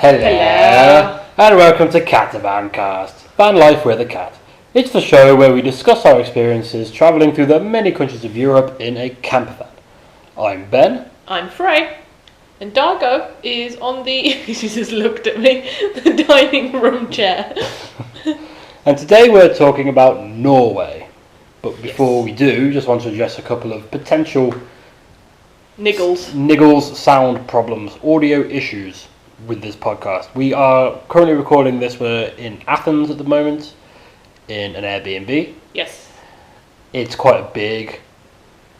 Hello, and welcome to CatavanCast, Van Life with a Cat. It's the show where we discuss our experiences travelling through the many countries of Europe in a camper van. I'm Ben. I'm Frey. And Dargo is on the, she just looked at me, the dining room chair. And today we're talking about Norway. But before we do, just want to address a couple of potential niggles, sound problems, audio issues with this podcast. We are currently recording this. We're in Athens at the moment, in an Airbnb. Yes. It's quite a big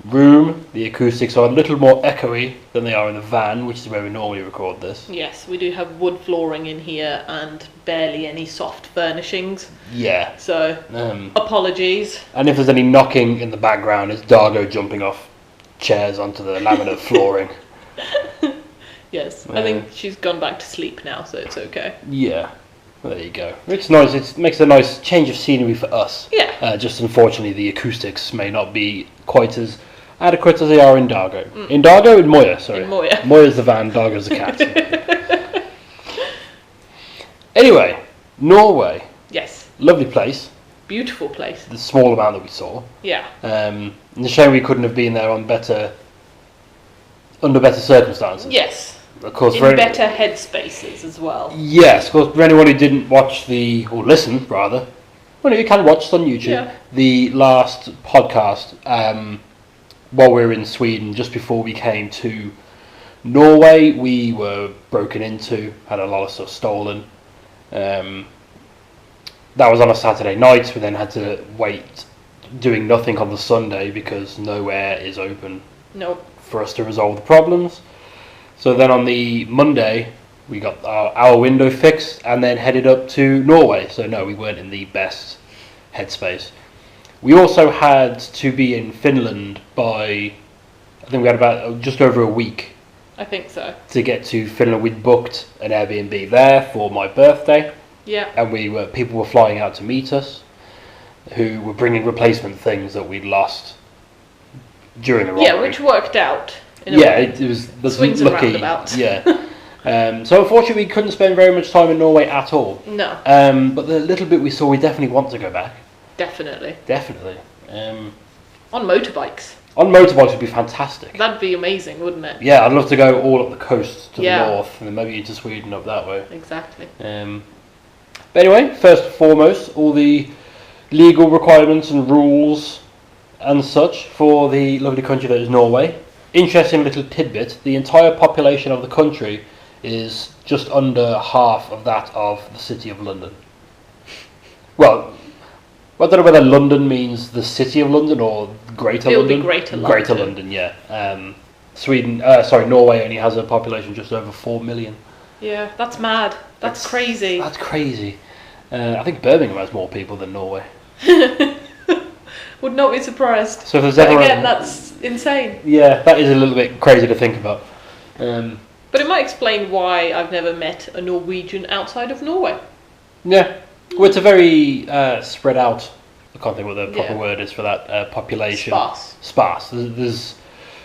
room. The acoustics are a little more echoey than they are in the van, which is where we normally record this. Yes, we do have wood flooring in here and barely any soft furnishings. Yeah. So, apologies. And if there's any knocking in the background, it's Dargo jumping off chairs onto the laminate flooring. Yes, I think she's gone back to sleep now, so it's okay. Yeah. Well, there you go. It's nice. It makes a nice change of scenery for us. Yeah. Just unfortunately, the acoustics may not be quite as adequate as they are in Dargo. In Dargo? In Moya, sorry. In Moya. Moya's the van, Dargo's the cat. Anyway, Norway. Yes. Lovely place. Beautiful place. The small amount that we saw. Yeah. And a shame we couldn't have been there on under better circumstances. Yes. Of course, in better headspaces as well. Yes, of course, for anyone who didn't watch or listen rather, well, you can watch it on YouTube, the last podcast while we were in Sweden, just before we came to Norway, we were broken into, had a lot of stuff stolen. That was on a Saturday night. We then had to wait doing nothing on the Sunday because nowhere is open for us to resolve the problems. So then on the Monday, we got our window fixed and then headed up to Norway. So no, we weren't in the best headspace. We also had to be in Finland by, I think we had about just over a week. I think so. To get to Finland. We'd booked an Airbnb there for my birthday. Yeah. And people were flying out to meet us, who were bringing replacement things that we'd lost during the robbery. Yeah, which worked out. It was swings lucky. And roundabouts. Yeah. So unfortunately, we couldn't spend very much time in Norway at all. No. But the little bit we saw, we definitely want to go back. Definitely. On motorbikes. On motorbikes would be fantastic. That'd be amazing, wouldn't it? Yeah, I'd love to go all up the coast to the north, and then maybe into Sweden up that way. Exactly. But anyway, first and foremost, all the legal requirements and rules and such for the lovely country that is Norway. Interesting little tidbit, the entire population of the country is just under half of that of the city of London. Well, I don't know whether London means the city of London or Greater London. It'll be Greater London. Greater London, yeah. Norway only has a population just over 4 million. Yeah, that's mad. That's crazy. That's crazy. I think Birmingham has more people than Norway. Would not be surprised. So if there's that's insane. Yeah, that is a little bit crazy to think about. But it might explain why I've never met a Norwegian outside of Norway. Yeah. Well, it's a very spread out, I can't think what the proper word is for that, population. Sparse.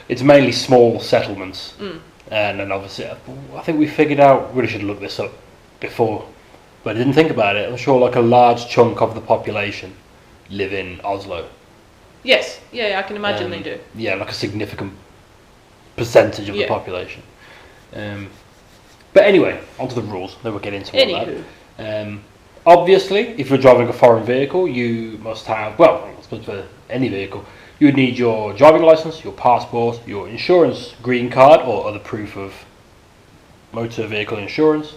It's mainly small settlements. And then obviously, I think we figured out, really should have looked this up before, but I didn't think about it. I'm sure like a large chunk of the population live in Oslo. Yes, I can imagine they do. Yeah, like a significant percentage of the population. But anyway, onto the rules. Then we'll get into all that. Obviously, if you're driving a foreign vehicle, you must have, I suppose for any vehicle, you would need your driving license, your passport, your insurance green card or other proof of motor vehicle insurance,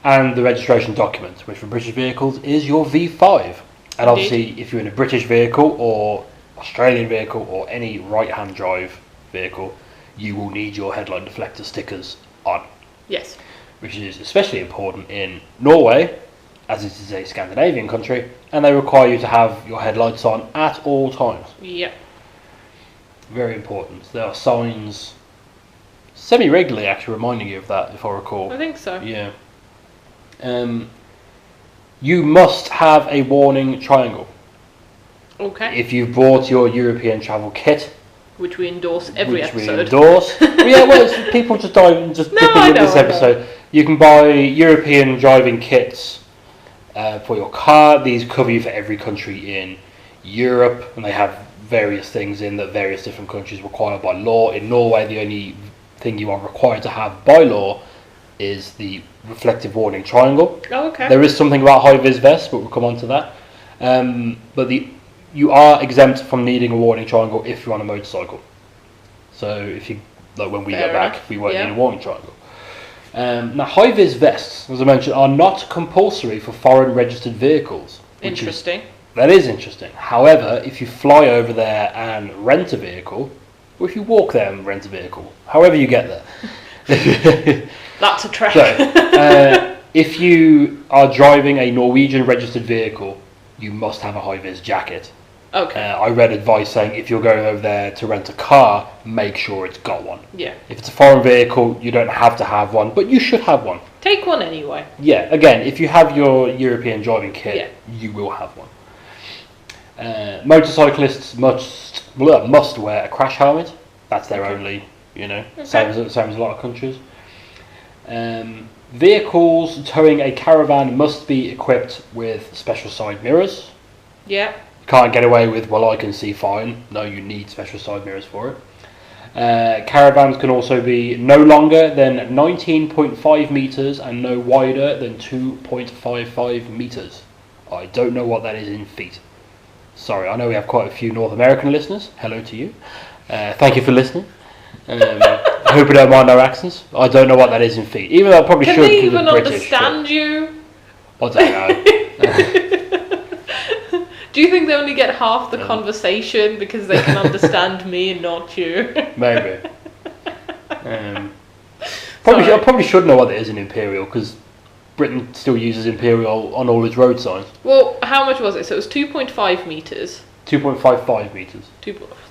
and the registration document, which for British vehicles is your V5. And obviously, if you're in a British vehicle or Australian vehicle or any right-hand drive vehicle, you will need your headlight deflector stickers on. Yes. Which is especially important in Norway, as it is a Scandinavian country, and they require you to have your headlights on at all times. Yeah. Very important. There are signs semi-regularly actually reminding you of that, if I recall. I think so. Yeah. You must have a warning triangle. Okay. If you've bought your European travel kit, which we endorse every episode. People just dive and just dip into this episode. You can buy European driving kits for your car. These cover you for every country in Europe, and they have various things in that various different countries require by law. In Norway, the only thing you are required to have by law is the reflective warning triangle. Oh, okay. There is something about high-vis vests, but we'll come on to that. But you are exempt from needing a warning triangle if you're on a motorcycle. So if you, like when we Fair go back, enough. we won't need a warning triangle. Now, high-vis vests, as I mentioned, are not compulsory for foreign registered vehicles. Interesting. That is interesting. However, if you fly over there and rent a vehicle, or if you walk there and rent a vehicle, however you get there. That's a trek. So, if you are driving a Norwegian registered vehicle, you must have a high-vis jacket. Okay. I read advice saying if you're going over there to rent a car, make sure it's got one. Yeah. If it's a foreign vehicle, you don't have to have one, but you should have one. Take one anyway. Yeah, again, if you have your European driving kit, you will have one. Motorcyclists must wear a crash helmet. That's their only, same as a lot of countries. Vehicles towing a caravan must be equipped with special side mirrors. Yeah. Can't get away with, well, I can see fine. No, you need special side mirrors for it. Caravans can also be no longer than 19.5 metres and no wider than 2.55 metres. I don't know what that is in feet. Sorry, I know we have quite a few North American listeners. Hello to you. Thank you for listening. I hope you don't mind our accents. I don't know what that is in feet. Even though I probably should. Can they even understand you? I don't know. Do you think they only get half the conversation because they can understand me and not you? Maybe. I probably should know what it is in imperial because Britain still uses imperial on all its road signs. Well, how much was it? So it was 2.5 metres. 2.55 metres.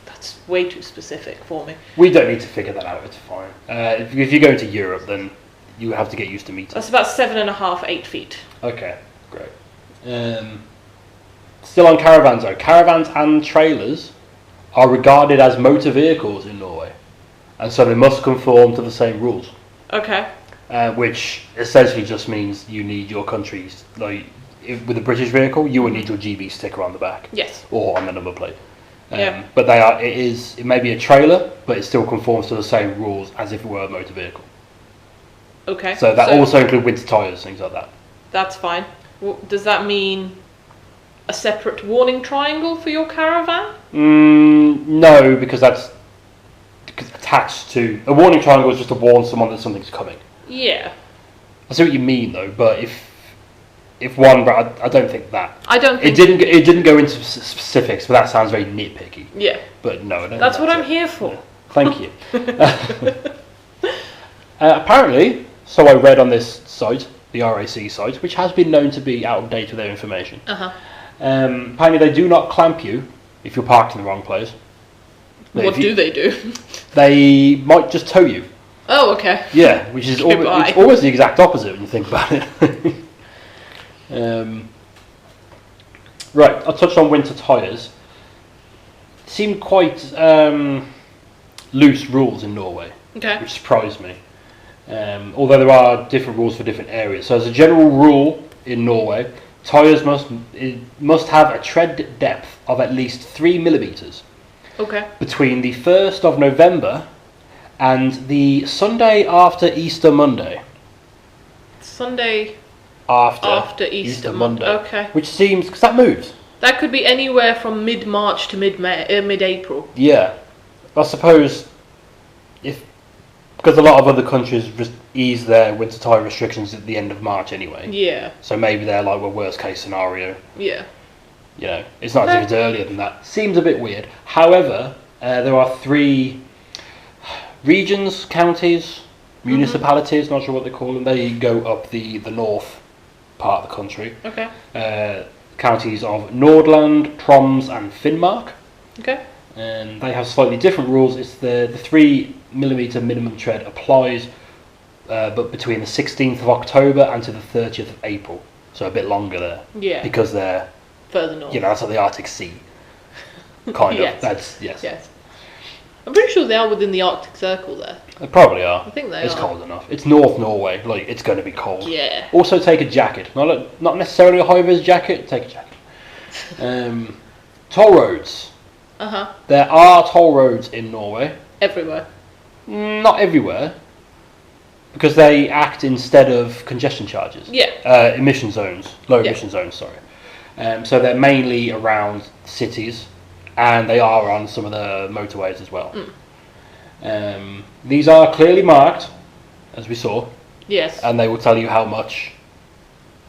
That's way too specific for me. We don't need to figure that out, it's fine. If you go to Europe, then you have to get used to meters. That's about 7.5, 8 feet. Okay, great. Still on caravans though. Caravans and trailers are regarded as motor vehicles in Norway. And so they must conform to the same rules. Okay. Which essentially just means you need your country's, like, with a British vehicle, you will need your GB sticker on the back. Yes. Or on the number plate. Yeah. But it may be a trailer, but it still conforms to the same rules as if it were a motor vehicle. Okay. So that also includes winter tyres, things like that. That's fine. Well, does that mean a separate warning triangle for your caravan? No, because that's attached to... A warning triangle is just to warn someone that something's coming. Yeah. I see what you mean, though, but if one... But I don't think that... I don't think... It didn't go into specifics, but that sounds very nitpicky. Yeah. But no, I don't That's think what I'm here for. Yeah. Thank you. Apparently, so I read on this site, the RAC site, which has been known to be out of date with their information. Apparently they do not clamp you if you're parked in the wrong place. What do they do? They might just tow you. Oh, okay. Yeah, which is almost the exact opposite when you think about it. Right, I'll touch on winter tyres. Seemed quite loose rules in Norway, which surprised me. Although there are different rules for different areas. So as a general rule in Norway, tyres must have a tread depth of at least 3 millimetres. Okay. Between the 1st of November and the Sunday after Easter Monday. Sunday after Easter Monday. Okay. Which seems... because that moves. That could be anywhere from mid-March to mid-April. Yeah. I suppose because a lot of other countries just ease their winter tyre restrictions at the end of March anyway. Yeah. So maybe they're like, well, worst case scenario. Yeah. You know, it's not as if it's earlier than that. Seems a bit weird. However, there are 3 regions, counties, municipalities, not sure what they call them. They go up the north part of the country. Okay. Counties of Nordland, Troms and Finnmark. Okay. And they have slightly different rules. It's the 3 millimetre minimum tread applies, but between the 16th of October and to the 30th of April. So a bit longer there. Yeah. Because they're further north. You know, that's like the Arctic Sea. Kind of. Yes. That's yes. I'm pretty sure they are within the Arctic Circle there. They probably are. I think they It's are. cold enough. It's North Norway. Like, it's going to be cold. Yeah. Also, take a jacket. Not necessarily a high-vis jacket. Take a jacket. Toll roads. Uh-huh. There are toll roads in Norway. Everywhere. Not everywhere. Because they act instead of congestion charges. Yeah. Emission zones. Low emission zones, sorry. So they're mainly around cities. And they are on some of the motorways as well. These are clearly marked, as we saw. Yes. And they will tell you how much.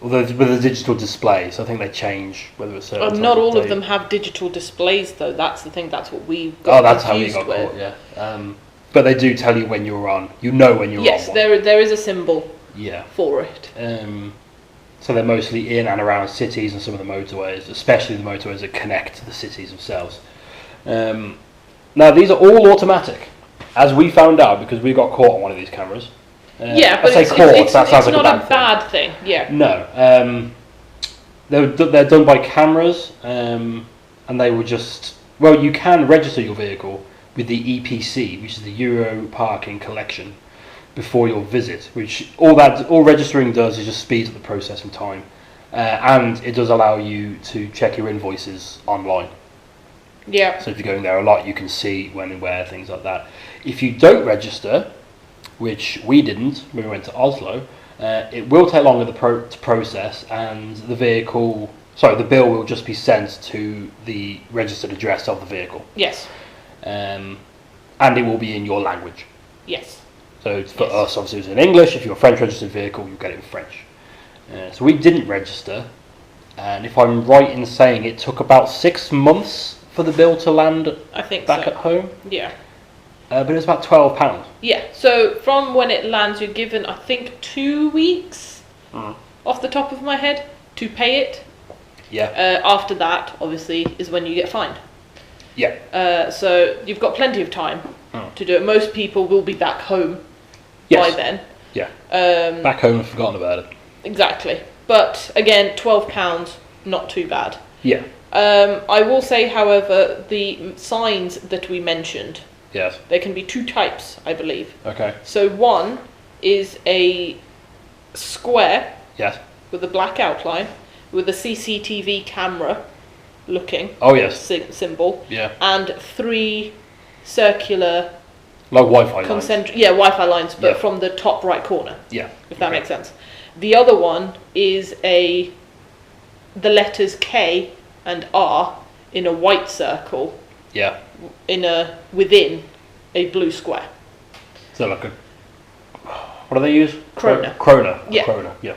With a digital display, so I think they change whether it's certain. Not all of them have digital displays, though. That's the thing. That's what we got. Oh, that's how you got with. caught. Yeah. But they do tell you when you're on. You know when you're on. Yes, there is a symbol. Yeah. For it. So they're mostly in and around cities and some of the motorways, especially the motorways that connect to the cities themselves. Now these are all automatic, as we found out because we got caught on one of these cameras. Yeah, but it's not a bad thing. Yeah. No, they're done by cameras, and they were just you can register your vehicle with the EPC, which is the Euro Parking Collection, before your visit. Which all registering does is just speeds up the processing time, and it does allow you to check your invoices online. Yeah. So if you're going there a lot, you can see when and where, things like that. If you don't register, which we didn't when we went to Oslo, it will take longer to process, and the bill will just be sent to the registered address of the vehicle. Yes. And it will be in your language. Yes. So for us, obviously, it's in English. If you're a French registered vehicle, you get it in French. So we didn't register, and if I'm right in saying it took about 6 months for the bill to land I think back at home. Yeah. But it was about £12. Yeah, so from when it lands, you're given, I think, 2 weeks, off the top of my head, to pay it. Yeah. After that, obviously, is when you get fined. Yeah. So you've got plenty of time to do it. Most people will be back home by then. Yeah. Back home and forgotten about it. Exactly. But, again, £12, not too bad. Yeah. I will say, however, the signs that we mentioned... Yes. There can be 2 types, I believe. Okay. So one is a square. Yes. With a black outline, with a CCTV camera looking. Oh yes. Symbol. Yeah. And 3 circular. Like Wi-Fi lines. Yeah, Wi-Fi lines, but from the top right corner. Yeah. If that makes sense. The other one is the letters K and R in a white circle. Yeah. Within a blue square. So like a, what do they use? Krona. Krona. Yeah. Krona. Yeah.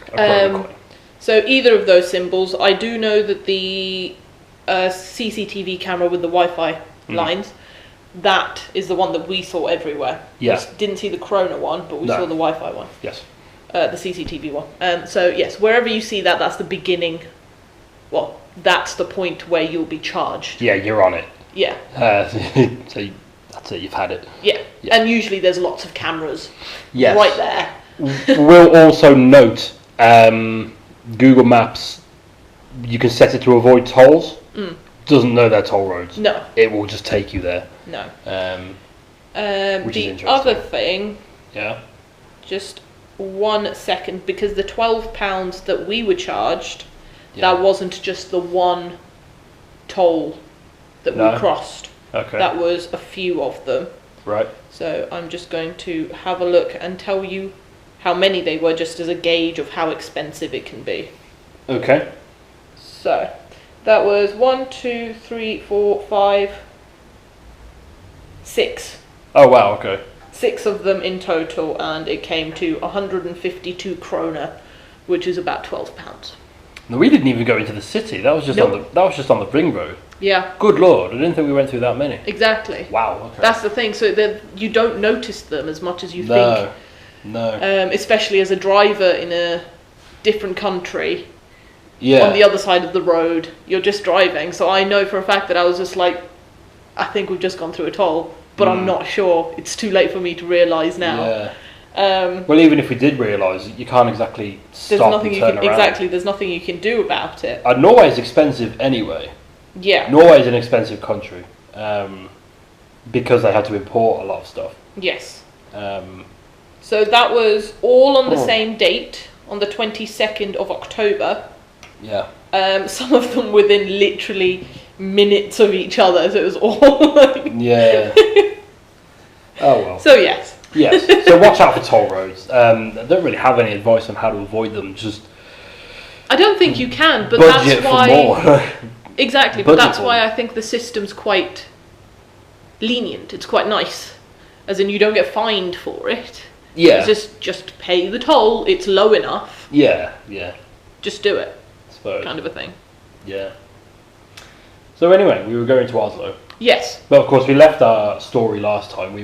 A krona coin. So either of those symbols, I do know that the CCTV camera with the Wi-Fi lines, that is the one that we saw everywhere. Yes. We didn't see the Krona one, but we saw the Wi-Fi one. Yes. The CCTV one. So yes, wherever you see that, that's the beginning. Well, that's the point where you'll be charged. Yeah, you're on it. Yeah. So that's it. You've had it. Yeah. And usually there's lots of cameras. Yes. Right there. We'll also note Google Maps. You can set it to avoid tolls. Doesn't know they're toll roads. No. It will just take you there. No. Which is interesting. The other thing. Yeah. Just 1 second, because the £12 that we were charged, that wasn't just the one toll that we crossed. Okay. That was a few of them. Right. So I'm just going to have a look and tell you how many they were, just as a gauge of how expensive it can be. Okay. So that was 1, 2, 3, 4, 5, 6. Oh wow. Okay. 6 of them in total, and it came to 152 krona, which is about £12. No, we didn't even go into the city. That was just on the ring road. Yeah. Good lord, I didn't think we went through that many. Exactly. Wow. Okay. That's the thing. So you don't notice them as much as you think. No. Especially as a driver in a different country. Yeah. On the other side of the road, you're just driving. So I know for a fact that I was just like, I think we've just gone through a toll, but I'm not sure. It's too late for me to realise now. Yeah. Well, even if we did realise it, you can't exactly stop and turn around. Exactly, there's nothing you can do about it. Norway is expensive anyway. Yeah. Norway is an expensive country. because they had to import a lot of stuff. Yes. So that was all on the same date, on the 22nd of October. Yeah. Some of them within literally minutes of each other, so it was all like... Yeah. Oh well. So yes. Yes. So watch out for toll roads. I don't really have any advice on how to avoid them. Just I don't think you can, but budget that's why... for more. Exactly, but that's why I think the system's quite lenient. It's quite nice. As in, you don't get fined for it. Yeah. Just pay the toll. It's low enough. Yeah. Just do it. I suppose. Kind of a thing. Yeah. So anyway, we were going to Oslo. Yes. But of course, we left our story last time.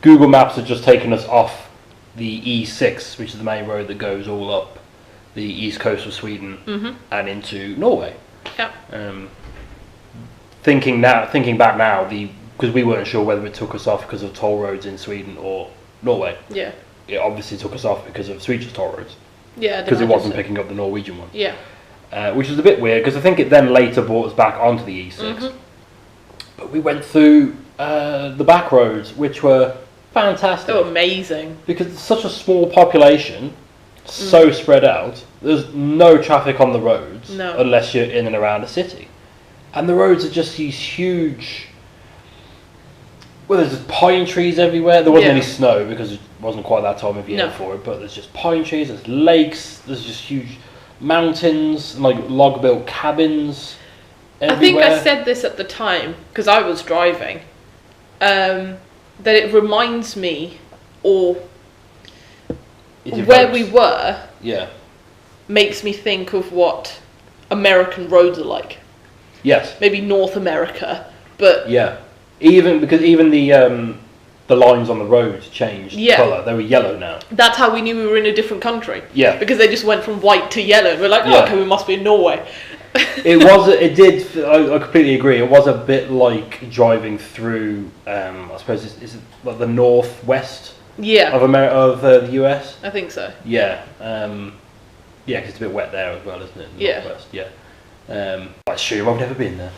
Google Maps had just taken us off the E6, which is the main road that goes all up the east coast of Sweden and into Norway. Yeah. Thinking back now, because we weren't sure whether it took us off because of toll roads in Sweden or Norway. Yeah. It obviously took us off because of Sweden's toll roads. Yeah. Because it wasn't picking up the Norwegian one. Yeah. Which was a bit weird, because I think it then later brought us back onto the E6. But we went through the back roads, which were fantastic. Oh, amazing. Because it's such a small population, so spread out, there's no traffic on the roads unless you're in and around a city. And the roads are just these huge... Well, there's just pine trees everywhere. There wasn't any snow because it wasn't quite that time of year for it, but there's just pine trees, there's lakes, there's just huge mountains, and like log-built cabins everywhere. I think I said this at the time, because I was driving, that it reminds me, or where we were, makes me think of what American roads are like. Yes. Maybe North America, but... Yeah. Even the lines on the road changed colour. They were yellow now. That's how we knew we were in a different country. Yeah. Because they just went from white to yellow. We're like, okay, we must be in Norway. I completely agree. It was a bit like driving through, I suppose, is it like the northwest of the US? I think so. Yeah. Because it's a bit wet there as well, isn't it? The northwest. Yeah. That's true. I've never been there.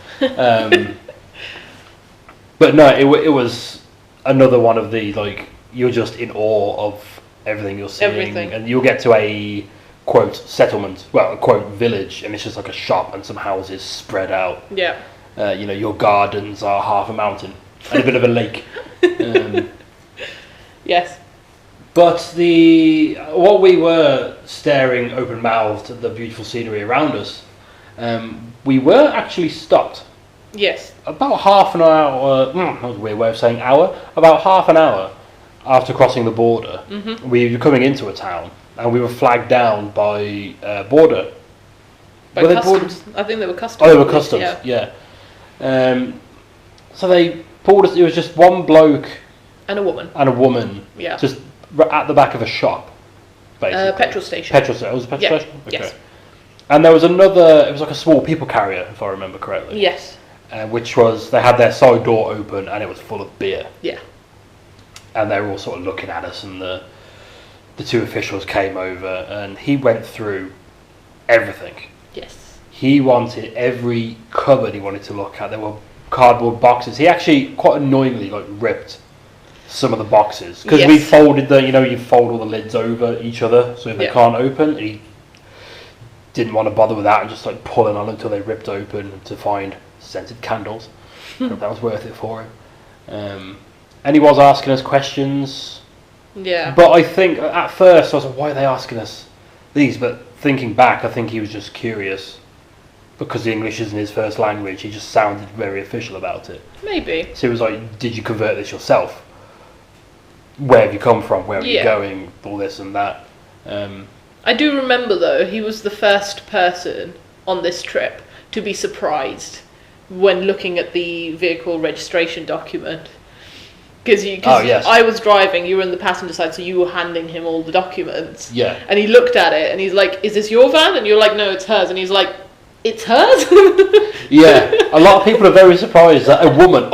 But no, it was another one of the, like, you're just in awe of everything you're seeing. And you'll get to a, quote, settlement, well, a quote, village, and it's just like a shop and some houses spread out. Yeah. Your gardens are half a mountain and a bit of a lake. Yes. But while we were staring open-mouthed at the beautiful scenery around us, we were actually stopped. Yes. About half an hour, that was a weird way of saying hour, about half an hour after crossing the border, we were coming into a town, and we were flagged down by border. By customs. I think they were customs. Oh, they were customs, yeah. So they pulled us, it was just one bloke... And a woman. Yeah. Just at the back of a shop, basically. Petrol station. It was a petrol station? Okay. Yes. And there was another, it was like a small people carrier, if I remember correctly. Yes. Which was, they had their side door open and it was full of beer. Yeah. And they were all sort of looking at us, and the two officials came over, and he went through everything. Yes. He wanted every cupboard he wanted to look at. There were cardboard boxes. He actually, quite annoyingly, ripped some of the boxes. Because we folded you fold all the lids over each other so they can't open. And he didn't want to bother with that and just pulling on until they ripped open to find scented candles. That was worth it for him. And he was asking us questions. Yeah. But I think at first I was like, why are they asking us these? But thinking back, I think he was just curious because the English isn't his first language. He just sounded very official about it. Maybe. So he was like, did you convert this yourself? Where have you come from? Where are you going? All this and that. I do remember, though, he was the first person on this trip to be surprised when looking at the vehicle registration document. Because I was driving, you were in the passenger side, so you were handing him all the documents. Yeah. And he looked at it, and he's like, is this your van? And you're like, no, it's hers. And he's like, it's hers? Yeah. A lot of people are very surprised that a woman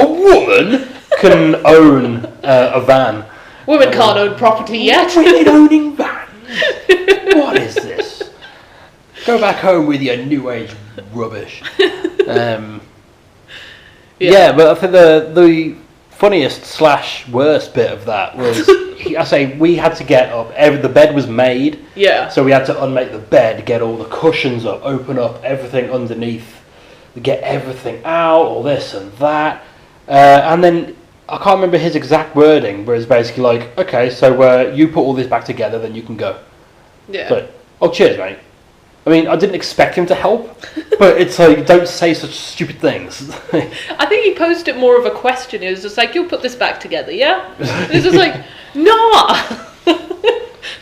can own a van. Women can't own property yet. Women owning vans? What is this? Go back home with your new age rubbish. Yeah, but I think the funniest / worst bit of that was, we had to get up. The bed was made. Yeah. So we had to unmake the bed, get all the cushions up, open up everything underneath, get everything out, all this and that. And then, I can't remember his exact wording, but it's basically like, okay, so you put all this back together, then you can go. Yeah. So, oh, cheers, mate. I mean, I didn't expect him to help, but it's like, don't say such stupid things. I think he posed it more of a question. It was just like, you'll put this back together, yeah? It's just like, nah!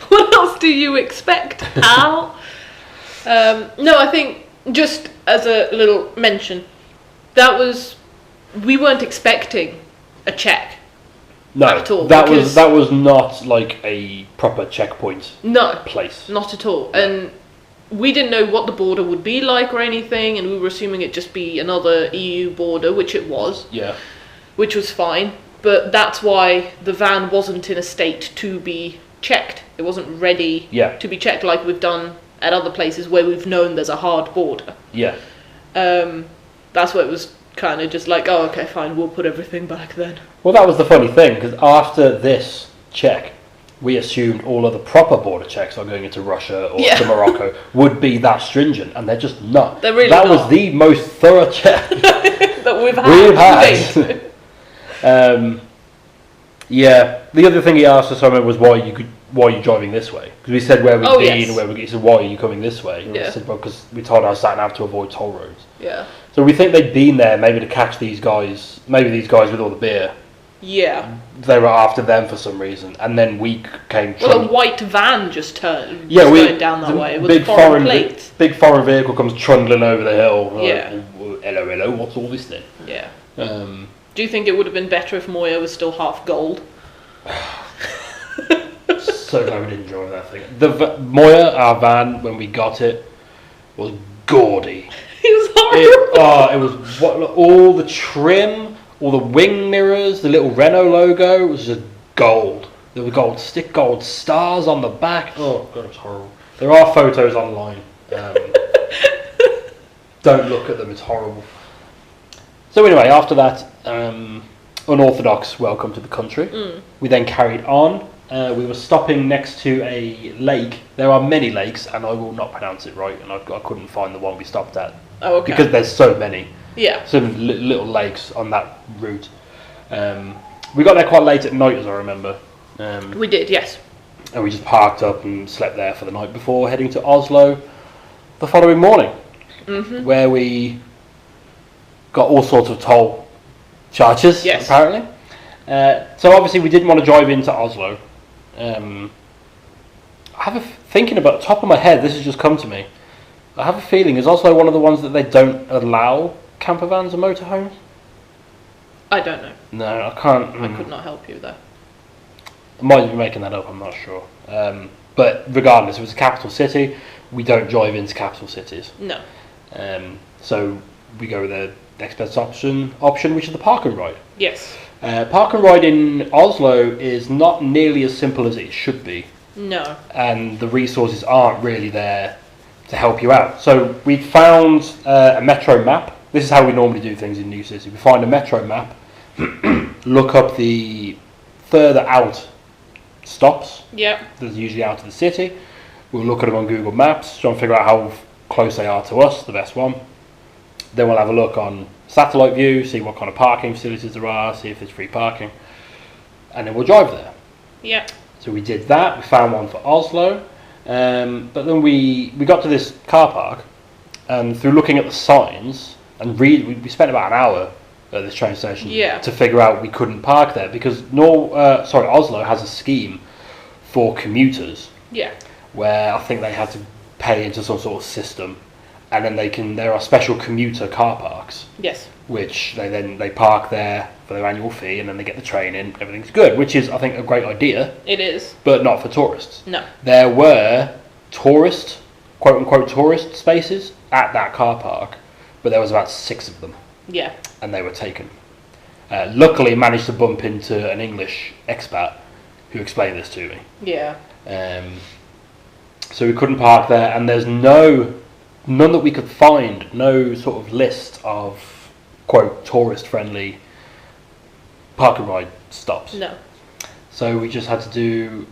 What else do you expect, pal? No, I think, just as a little mention, we weren't expecting a check. No, at all, that was not like a proper checkpoint place. Not at all. And we didn't know what the border would be like or anything, and we were assuming it'd just be another EU border, which it was. Yeah. Which was fine. But that's why the van wasn't in a state to be checked. It wasn't ready to be checked like we've done at other places where we've known there's a hard border. Yeah. That's where it was kind of just like, oh, okay, fine, we'll put everything back then. Well, that was the funny thing, because after this check, we assumed all other proper border checks are going into Russia or to Morocco would be that stringent, and they're just not. They're really that not. was the most thorough check that we've had. Yeah. The other thing he asked us, I remember, was why are you driving this way? Because we said where we'd been and where we. He said, why are you coming this way? And I said, well, because we told our sat nav to avoid toll roads. Yeah. So we think they'd been there maybe to catch these guys. Maybe these guys with all the beer. Yeah. They were after them for some reason, and then we came. Well, a white van just turned. Yeah, going down that way with big foreign plates. Big foreign vehicle comes trundling over the hill. Yeah. Like, hello, what's all this then? Yeah. Do you think it would have been better if Moya was still half gold? So glad we didn't drive that thing. Moya, our van, when we got it, was gaudy. It was horrible. It was all the trim, all the wing mirrors, the little Renault logo. It was just gold. There were gold stars on the back. Oh god, it was horrible. There are photos online. Don't look at them. It's horrible. So anyway, after that unorthodox welcome to the country, we then carried on. We were stopping next to a lake. There are many lakes, and I will not pronounce it right, and I couldn't find the one we stopped at. Oh, okay. Because there's so many. Yeah. Some little lakes on that route. We got there quite late at night, as I remember. We did, yes. And we just parked up and slept there for the night before heading to Oslo the following morning, where we got all sorts of toll charges, apparently. So obviously we didn't want to drive into Oslo. I have thinking about the top of my head, this has just come to me. I have a feeling, is Oslo one of the ones that they don't allow camper vans and motorhomes? I don't know. No, I can't. I could not help you there. I might be making that up, I'm not sure. But regardless, if it's a capital city, we don't drive into capital cities. No. So we go with the next best option, which is the park and ride. Yes. Park and ride in Oslo is not nearly as simple as it should be. No. And the resources aren't really there to help you out. So we found a metro map. This is how we normally do things in new cities. We find a metro map, look up the further out stops. Yeah. That's usually out of the city. We'll look at them on Google Maps, try and figure out how close they are to us, the best one. Then we'll have a look on satellite view, see what kind of parking facilities there are, see if there's free parking, and then we'll drive there. Yeah. So we did that. We found one for Oslo, but then we got to this car park, and through looking at the signs and we spent about an hour at this train station to figure out we couldn't park there because Oslo has a scheme for commuters. Yeah. Where I think they had to pay into some sort of system, and then there are special commuter car parks. Yes. Which they park there for their annual fee, and then they get the train in. Everything's good, which is I think a great idea. It is. But not for tourists. No. There were quote unquote tourist spaces at that car park, but there was about 6 of them. Yeah. And they were taken. Luckily, managed to bump into an English expat who explained this to me. Yeah. So we couldn't park there, and there's none that we could find, no sort of list of quote tourist friendly park and ride stops. No. So we just had to do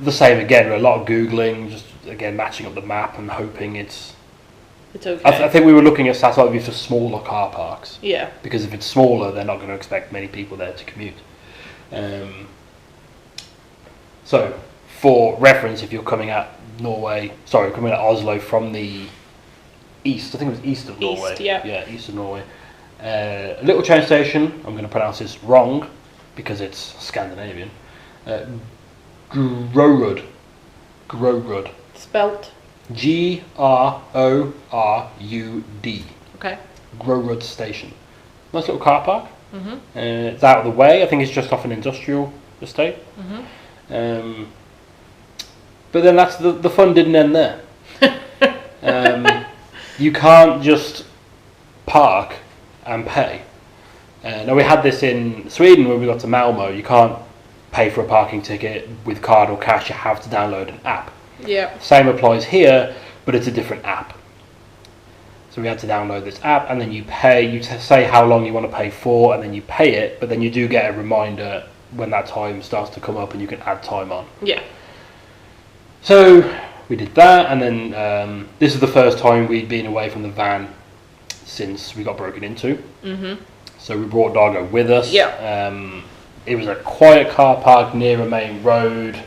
the same again. A lot of Googling, just again matching up the map and hoping it's okay. I think we were looking at satellite views for smaller car parks. Yeah. Because if it's smaller, they're not going to expect many people there to commute. So, for reference, if you're coming at Oslo from the east, I think it was east of Norway. East, yeah. Yeah, east of Norway. A little train station, I'm going to pronounce this wrong because it's Scandinavian. Grorud. Spelt? Grorud. Okay. Grorud Station. Nice little car park. Mm-hmm. It's out of the way. I think it's just off an industrial estate. Mm-hmm. But then that's the fun didn't end there. You can't just park and pay. Now we had this in Sweden when we got to Malmo. You can't pay for a parking ticket with card or cash. You have to download an app. Yeah. Same applies here, but it's a different app. So we had to download this app, and then you pay. You say how long you want to pay for, and then you pay it. But then you do get a reminder when that time starts to come up, and you can add time on. Yeah. So we did that, and then this is the first time we'd been away from the van since we got broken into. Mm-hmm. So we brought Dargo with us. Yeah. It was a quiet car park near a main road.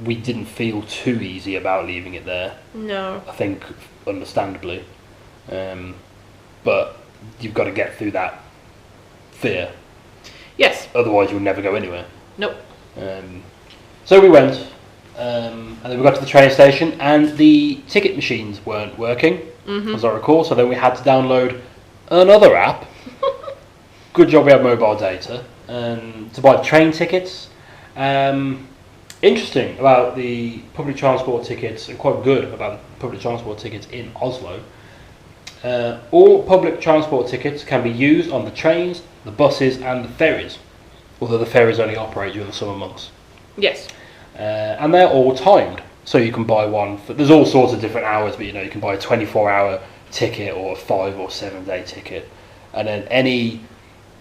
We didn't feel too easy about leaving it there. No. I think, understandably. But you've got to get through that fear. Yes. Otherwise you'll never go anywhere. Nope. So we went, and then we got to the train station, and the ticket machines weren't working, as I recall, so then we had to download another app. Good job we had mobile data, to buy train tickets. Interesting about the public transport tickets, and quite good about the public transport tickets in Oslo. All public transport tickets can be used on the trains, the buses and the ferries, although the ferries only operate during the summer months. Yes. And they're all timed, so you can buy one there's all sorts of different hours, but you can buy a 24-hour ticket or a 5 or 7 day ticket, and then any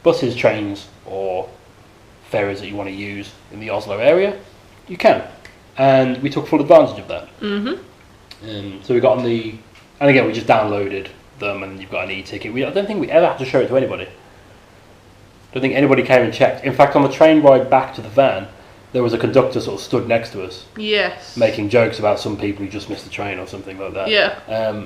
buses, trains or ferries that you want to use in the Oslo area, you can, and we took full advantage of that. So we got on and again we just downloaded them, and you've got an e-ticket. I don't think we ever had to show it to anybody. I don't think anybody came and checked. In fact, on the train ride back to the van, there was a conductor sort of stood next to us. Yes. Making jokes about some people who just missed the train or something like that. Yeah.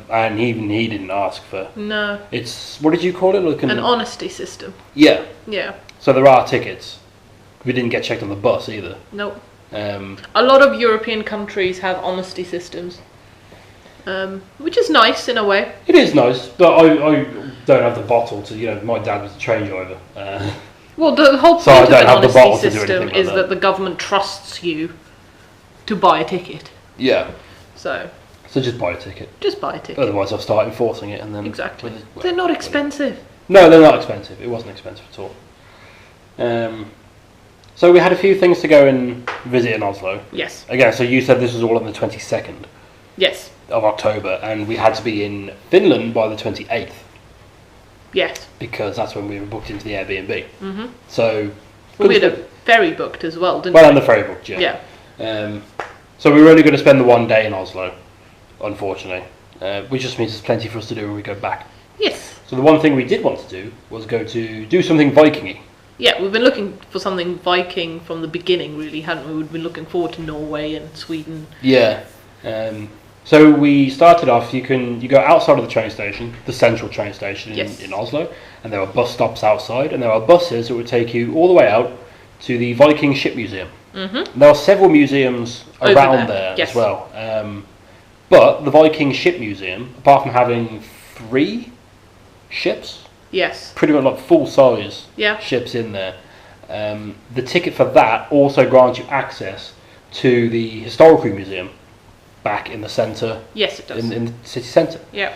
And even he didn't ask for... No. It's... What did you call it? An honesty system. Yeah. Yeah. So there are tickets. We didn't get checked on the bus either. Nope. A lot of European countries have honesty systems. Which is nice in a way. It is nice, but I don't have the bottle to... my dad was a train driver. Well, the whole So I point of don't an have the bottle honesty to do system anything like is that. that the government trusts you to buy a ticket. Yeah. So just buy a ticket. just buy a ticket. Otherwise I'll start enforcing it, and then... Exactly. They're not expensive. No, they're not expensive. It wasn't expensive at all. So we had a few things to go and visit in Oslo. Yes. Again, so you said this was all on the 22nd Yes. of October, and we had to be in Finland by the 28th, Yes. because that's when we were booked into the Airbnb. Mm-hmm. So... Well, we had a ferry booked as well, didn't Well, we? and the ferry booked, yeah. Yeah. So we were only going to spend the one day in Oslo, unfortunately, which just means there's plenty for us to do when we go back. Yes. So the one thing we did want to do was do something Viking-y. Yeah, we've been looking for something Viking from the beginning, really, hadn't we? We've been looking forward to Norway and Sweden. Yeah. So we started off, you go outside of the train station, the central train station in Oslo, and there are bus stops outside, and there are buses that would take you all the way out to the Viking Ship Museum. Mm-hmm. There are several museums around there yes. as well. But the Viking Ship Museum, apart from having 3 ships, Yes. pretty much like full-size Yeah. ships in there, the ticket for that also grants you access to the Historical Museum back in the centre. Yes, it does. In the city centre. Yeah.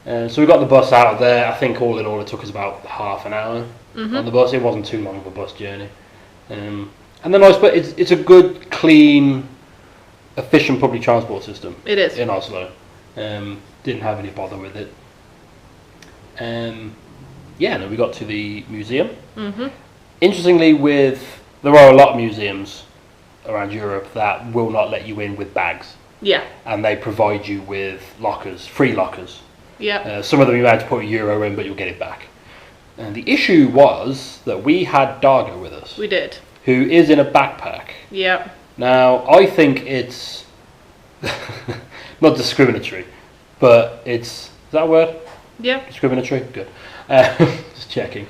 So we got the bus out of there. I think all in all it took us about half an hour on the bus. It wasn't too long of a bus journey. And the nice, but it's a good, clean, efficient public transport system. It is. In Oslo. Didn't have any bother with it. And then we got to the museum. Interestingly, there are a lot of museums around Europe that will not let you in with bags. Yeah. And they provide you with lockers, free lockers. Yeah. Some of them you had to put €1 in, but you'll get it back. And the issue was that we had Dargo with us. We did. Who is in a backpack. Yeah. Now, I think it's not discriminatory, but is that a word? Yeah. Discriminatory? Good. Just checking.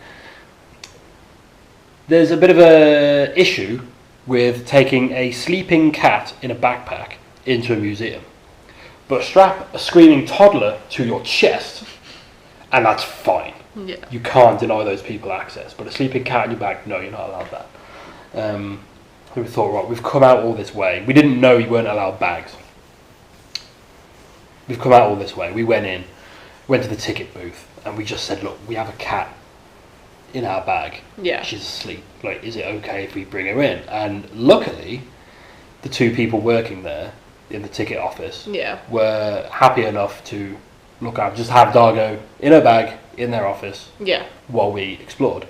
There's a bit of a issue with taking a sleeping cat in a backpack into a museum. But strap a screaming toddler to your chest, and that's fine. Yeah. You can't deny those people access. But a sleeping cat in your bag, no, you're not allowed that. So we thought, right, we've come out all this way. We didn't know you weren't allowed bags. We've come out all this way. We went to the ticket booth, and we just said, look, we have a cat in our bag. Yeah. She's asleep. Like, is it okay if we bring her in? And luckily, the two people working there in the ticket office were happy enough to look at, just have Dargo in her bag in their office while we explored.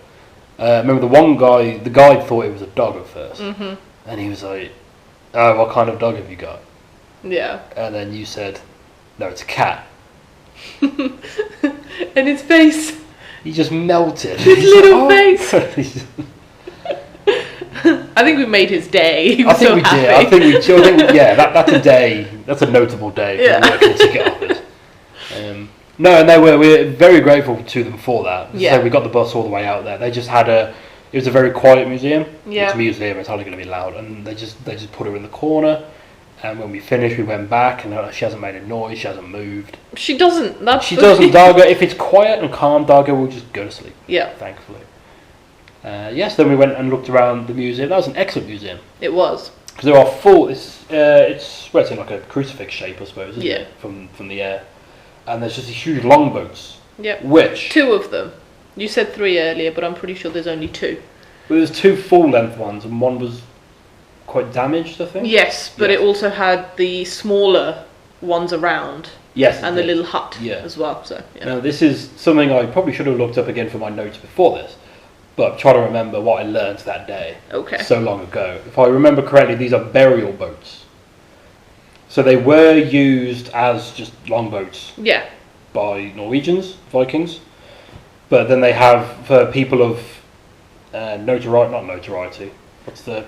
Remember the guide thought it was a dog at first. Mm-hmm. And he was like, oh, what kind of dog have you got? Yeah. And then you said, no, it's a cat. And his face. He just melted. His little face. I think we made his day. He was I think so we happy. did. I think yeah, that's a day. That's a notable day for working the ticket office. No, and we're very grateful to them for that. So we got the bus all the way out there. They just had it was a very quiet museum. Yeah. It's a museum, it's hardly going to be loud. And they just put her in the corner. And when we finished, we went back, and she hasn't made a noise, she hasn't moved. She doesn't. Dargo, if it's quiet and calm, Dargo will just go to sleep. Yeah. Thankfully. Yes, then we went and looked around the museum. That was an excellent museum. It was. Because there are full, it's in like a crucifix shape, I suppose, isn't it? From the air. And there's just these huge longboats. Yep. Which? 2 of them. You said 3 earlier, but I'm pretty sure there's only 2. Well, there's 2 full-length ones, and one was quite damaged, I think. Yes, but it also had the smaller ones around. Yes. And the little hut as well. So. Yeah. Now, this is something I probably should have looked up again for my notes before this. But I'm trying to remember what I learned that day. Okay. So long ago. If I remember correctly, these are burial boats. So they were used as just longboats. Yeah. By Norwegians, Vikings. But then they have, for people of notoriety, what's the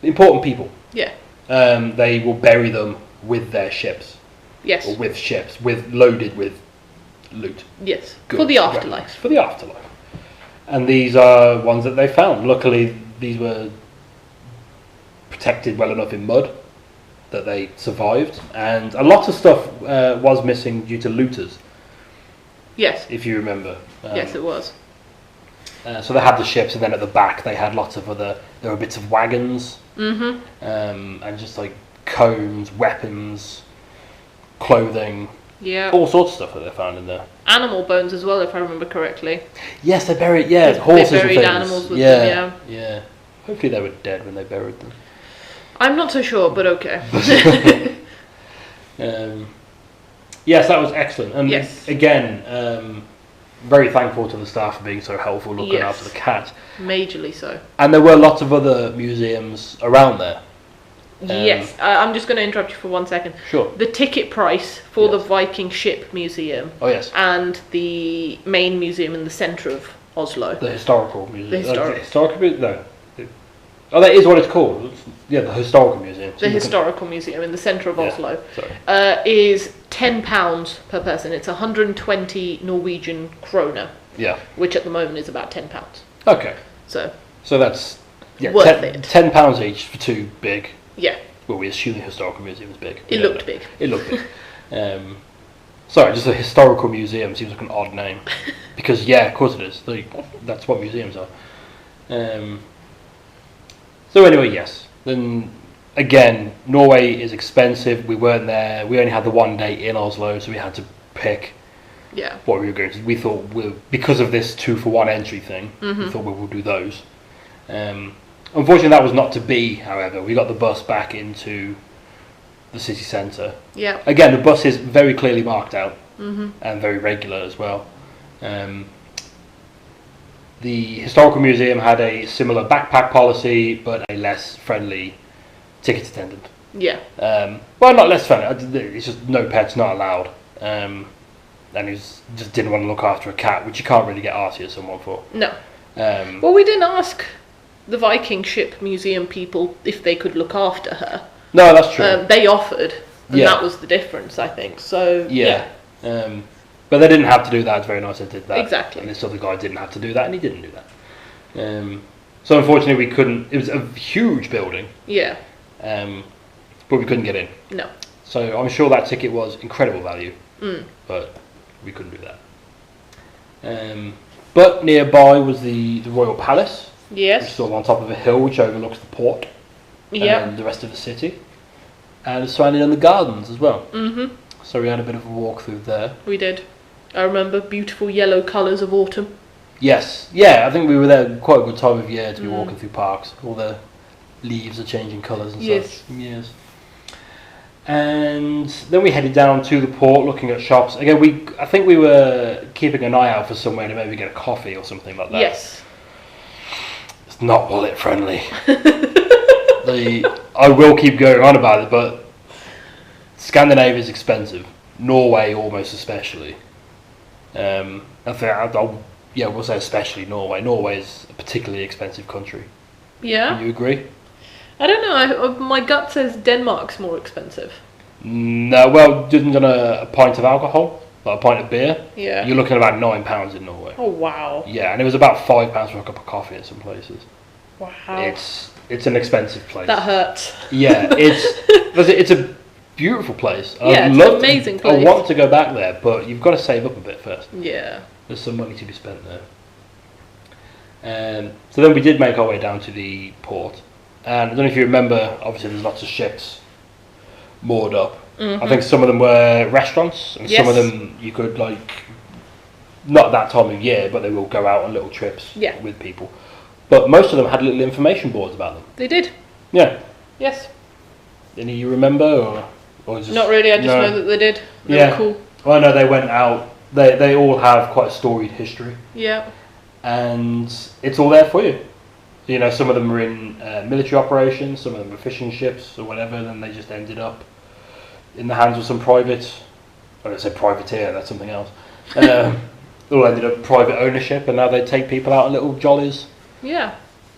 important people. Yeah. They will bury them with their ships. Yes. Or with ships, loaded with loot. Yes. Goods, for the afterlife. For the afterlife. And these are ones that they found. Luckily, these were protected well enough in mud that they survived. And a lot of stuff was missing due to looters. Yes. If you remember. Yes, it was. So they had the ships, and then at the back they had lots of there were bits of wagons. Mm-hmm. And just like combs, weapons, clothing. Yeah. All sorts of stuff that they found in there. Animal bones as well, if I remember correctly. Yes, they buried, horses they buried and things. Animals with them, Yeah. Hopefully they were dead when they buried them. I'm not so sure, but okay. Yes, that was excellent. And yes. Again, very thankful to the staff for being so helpful looking after the cat. Majorly so. And there were lots of other museums around there. Yes, I'm just going to interrupt you for 1 second. Sure. The ticket price for the Viking ship museum. Oh yes. And the main museum in the centre of Oslo. The historical museum. The historical museum? No. Oh, that is what it's called. The historical museum. The historical museum in the centre of Oslo. Sorry. Is £10 per person. It's 120 Norwegian kroner. Yeah. Which at the moment is about £10. Okay. So that's worth it. £10 each for 2 big. Yeah. Well, we assume the historical museum is big. It looked big. It looked big. Sorry, just a historical museum seems like an odd name. Because, of course it is. That's what museums are. So anyway, yes. Then, again, Norway is expensive. We weren't there. We only had the 1 day in Oslo, so we had to pick what we were going to do. We thought, because of this 2-for-1 entry thing, we thought we would do those. Unfortunately, that was not to be, however. We got the bus back into the city centre. Yeah. Again, the bus is very clearly marked out and very regular as well. the historical museum had a similar backpack policy, but a less friendly ticket attendant. Yeah. Well, not less friendly. It's just no pets not allowed. And he just didn't want to look after a cat, which you can't really get arsy at someone for. No. Well, we didn't ask the Viking ship museum people if they could look after her. No, that's true. They offered, and that was the difference, I think. So yeah. But they didn't have to do that. It's very nice they did that. Exactly. And this other guy didn't have to do that, and he didn't do that. So unfortunately, we couldn't. It was a huge building. Yeah. But we couldn't get in. No. So I'm sure that ticket was incredible value. But we couldn't do that. But nearby was the Royal Palace. Yes. Which is sort of on top of a hill which overlooks the port. And the rest of the city. And it's surrounded in the gardens as well. Mm-hmm. So we had a bit of a walk through there. We did. I remember beautiful yellow colours of autumn. Yes. Yeah, I think we were there quite a good time of year to be walking through parks. All the leaves are changing colours and such. Yes. And then we headed down to the port looking at shops. Again, I think we were keeping an eye out for somewhere to maybe get a coffee or something like that. Yes. It's not wallet friendly. I will keep going on about it, but Scandinavia is expensive. Norway almost especially. I think we'll say especially Norway. Norway is a particularly expensive country. Yeah. Do you agree? I don't know. My gut says Denmark's more expensive. No, well, judging on a pint of alcohol, like a pint of beer, yeah, you're looking at about £9 in Norway. Oh wow. Yeah, and it was about £5 for a cup of coffee at some places. Wow. It's an expensive place. That hurts. Yeah, it's a beautiful place. Yeah, it's an amazing place. I want to go back there, but you've got to save up a bit first. Yeah. There's some money to be spent there. So then we did make our way down to the port. And I don't know if you remember, obviously there's lots of ships moored up. Mm-hmm. I think some of them were restaurants, and some of them you could, not at that time of year, but they will go out on little trips with people. But most of them had little information boards about them. They did. Yeah. Yes. Any you remember, or just... Not really, I just know that they did. They were cool. Well, no, they went out. They all have quite a storied history. Yeah. And it's all there for you. You know, some of them were in military operations, some of them were fishing ships or whatever, then they just ended up in the hands of some private, I don't say privateer, that's something else. All ended up private ownership, and now they take people out on little jollies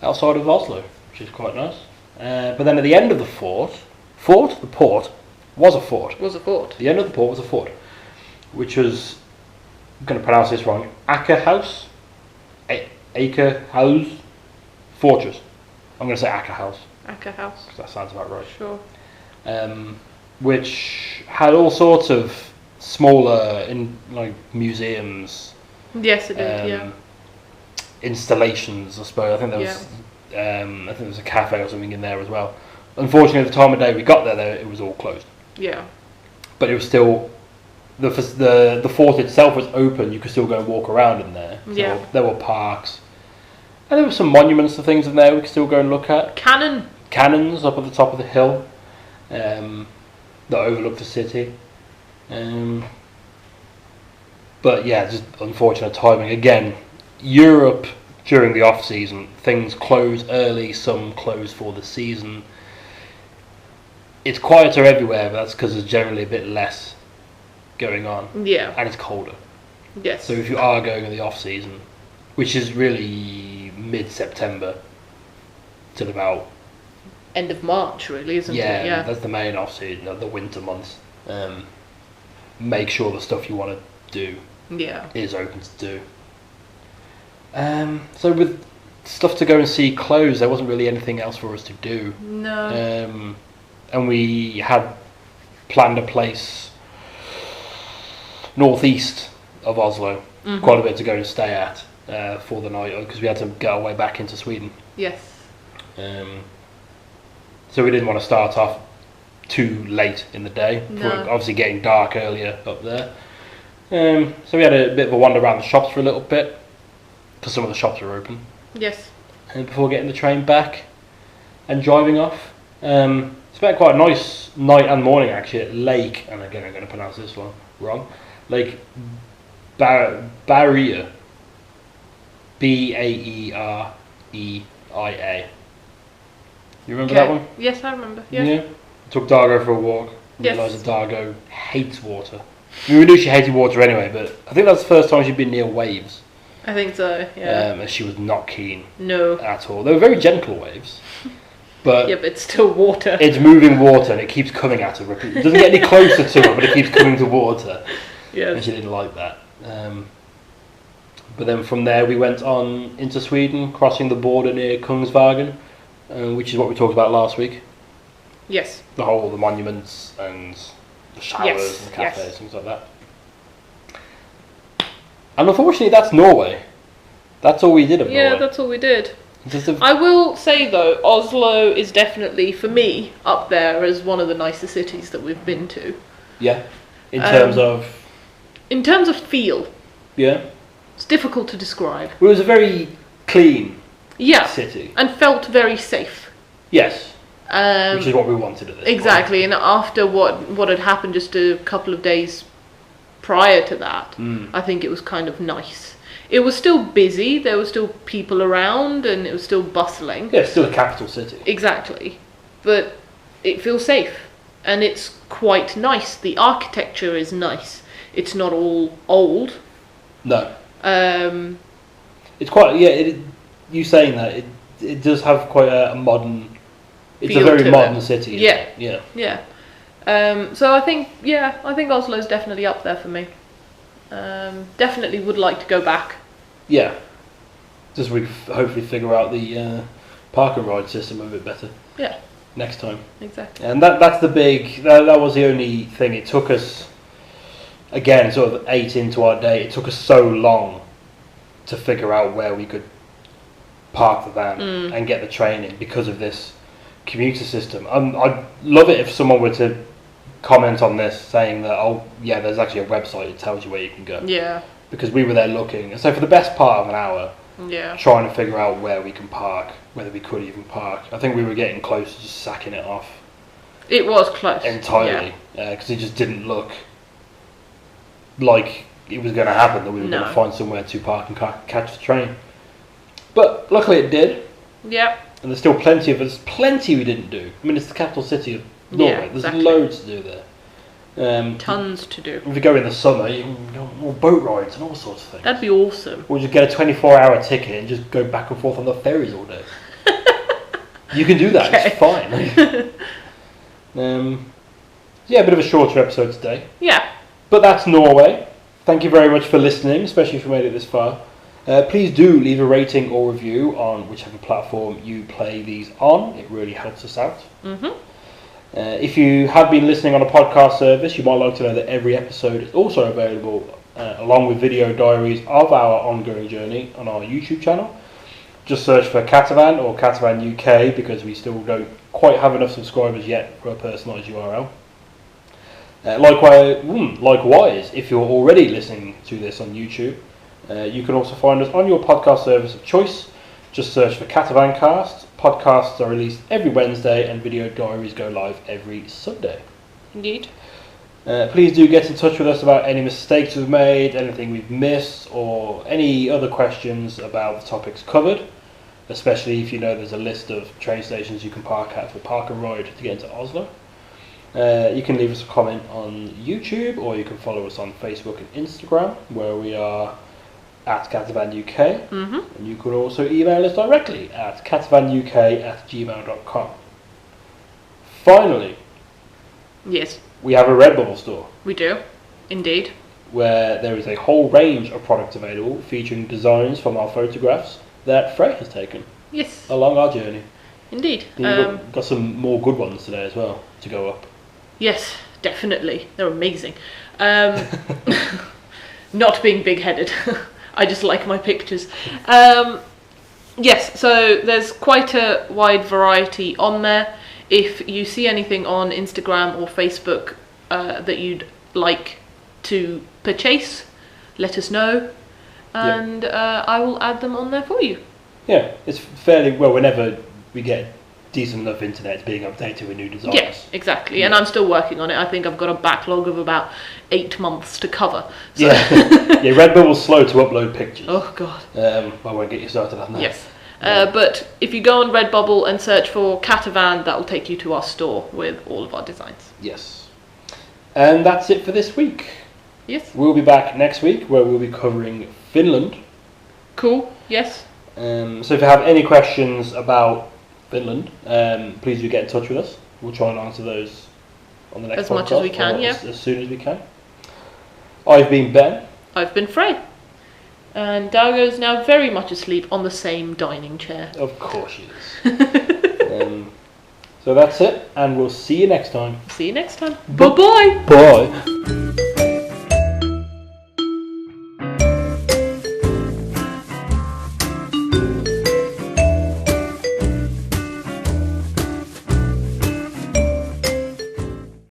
outside of Oslo, which is quite nice. But then at the end of the the port was a fort. The end of the port was a fort, which was, I'm going to pronounce this wrong, Aker House? Aker House? Fortress. I'm going to say Aker House. Aker House. Because that sounds about right. Sure. Which had all sorts of smaller museums. Yes, it did. Installations, I suppose. I think there was a cafe or something in there as well. Unfortunately, at the time of day we got there, it was all closed. Yeah. But it was still the fort itself was open. You could still go and walk around in there. So there were parks. And there were some monuments and things in there we could still go and look at. Cannons up at the top of the hill that overlook the city. But yeah, just unfortunate timing. Again, Europe during the off season, things close early, some close for the season. It's quieter everywhere, but that's because there's generally a bit less going on. Yeah. And it's colder. Yes. So if you are going in the off season, which is really mid-September till about end of March, really, isn't it? Yeah, that's the main off season, the winter months. Make sure the stuff you want to do is open to do. So with stuff to go and see closed, there wasn't really anything else for us to do. No. And we had planned a place northeast of Oslo, quite a bit to go and stay at for the night, because we had to get our way back into Sweden. Yes. So we didn't want to start off too late in the day. No. We're obviously getting dark earlier up there. So we had a bit of a wander around the shops for a little bit, because some of the shops were open. Yes. And before getting the train back and driving off. Spent quite a nice night and morning actually at Lake, and again I'm going to pronounce this one wrong, Lake Barrier. Baereia. You remember Okay. that one? Yes, I remember. Yeah. Took Dargo for a walk. Yes. Realised that Dargo hates water. We knew she hated water anyway, but I think that's the first time she'd been near waves. I think so. Yeah. And she was not keen No. at all. They were very gentle waves, but Yeah, but it's still water. it's moving water and it keeps coming at her. It doesn't get any closer to her, but it keeps coming towards her. And Yes. she didn't like that. But then from there we went on into Sweden, crossing the border near Kungsvägen, which is what we talked about last week. Yes. The monuments and the showers and the cafes, things like that. And unfortunately that's Norway. That's all we did of Norway. Yeah, that's all we did. Just a- I will say though, Oslo is definitely, for me, up there as one of the nicer cities that we've been to. Yeah. In terms of... In terms of feel, Yeah. it's difficult to describe. It was a very clean Yeah. city. And felt very safe. Yes. Which is what we wanted at this Exactly, point. and after what had happened just a couple of days prior to that, I think it was kind of nice. It was still busy, there were still people around, and it was still bustling. Yeah, it's still a capital city. Exactly. But it feels safe, and it's quite nice. The architecture is nice. It's not all old. No. Um, It's quite... Yeah, you saying that, it does have quite a modern... It's a Feel very to modern it. city. Yeah. Yeah. yeah. So I think Oslo's definitely up there for me. Definitely would like to go back. Yeah. Just we hopefully figure out the park and ride system a bit better. Yeah. Next time. Exactly. And that's the big... That was the only thing. It took us, again, sort of 8 into our day, it took us so long to figure out where we could park the van and get the train in because of this commuter system. I'd love it if someone were to comment on this saying that, oh yeah, there's actually a website that tells you where you can go. Yeah. Because we were there looking. And so for the best part of an hour, Yeah. trying to figure out where we can park, whether we could even park. I think we were getting close to just sacking it off It was close. entirely. Because it just didn't look like it was going to happen, that we were going to find somewhere to park and catch the train. But luckily it did. Yeah. And there's still plenty we didn't do. I mean, it's the capital city of Norway. Yeah, There's exactly. loads to do there. Tons to do. If you go in the summer, you can go on boat rides and all sorts of things. That'd be awesome. Or just get a 24-hour ticket and just go back and forth on the ferries all day. You can do that. Okay. It's fine. Yeah, a bit of a shorter episode today. Yeah. But that's Norway. Thank you very much for listening, especially if you made it this far. Please do leave a rating or review on whichever platform you play these on. It really helps us out. If you have been listening on a podcast service, you might like to know that every episode is also available along with video diaries of our ongoing journey on our YouTube channel. Just search for Catavan or Catavan UK because we still don't quite have enough subscribers yet for a personalised URL. Likewise, if you're already listening to this on YouTube, you can also find us on your podcast service of choice. Just search for CatavanCast. Podcasts are released every Wednesday and video diaries go live every Sunday. Indeed. Please do get in touch with us about any mistakes we've made, anything we've missed, or any other questions about the topics covered, especially if you know there's a list of train stations you can park at for park and ride to get into Oslo. You can leave us a comment on YouTube, or you can follow us on Facebook and Instagram, where we are at Catavan UK. And you could also email us directly at catavanuk@gmail.com. Finally, Yes, we have a Redbubble store we do. Indeed. where there is a whole range of products available featuring designs from our photographs that Frey has taken Yes. along our journey. Indeed. And you've got some more good ones today as well to go up. Yes, definitely. They're amazing. Not being big-headed. I just like my pictures. Yes, so there's quite a wide variety on there. If you see anything on Instagram or Facebook that you'd like to purchase, let us know, and I will add them on there for you. Yeah, it's fairly well. Whenever we get decent enough internet being updated with new designs. Yeah, exactly. And I'm still working on it. I think I've got a backlog of about 8 months to cover. So. Yeah, yeah. Redbubble's slow to upload pictures. Oh God. I won't get you started on that. Yes. But if you go on Redbubble and search for Catavan, that will take you to our store with all of our designs. Yes. And that's it for this week. Yes. We'll be back next week where we'll be covering Finland. Cool. Yes. So if you have any questions about Finland, please do get in touch with us. We'll try and answer those on the next podcast. As much as we can, yeah. As soon as we can. I've been Ben. I've been Frey. And Dargo's now very much asleep on the same dining chair. Of course she is. So that's it, and we'll see you next time. See you next time. Bye-bye. Bye.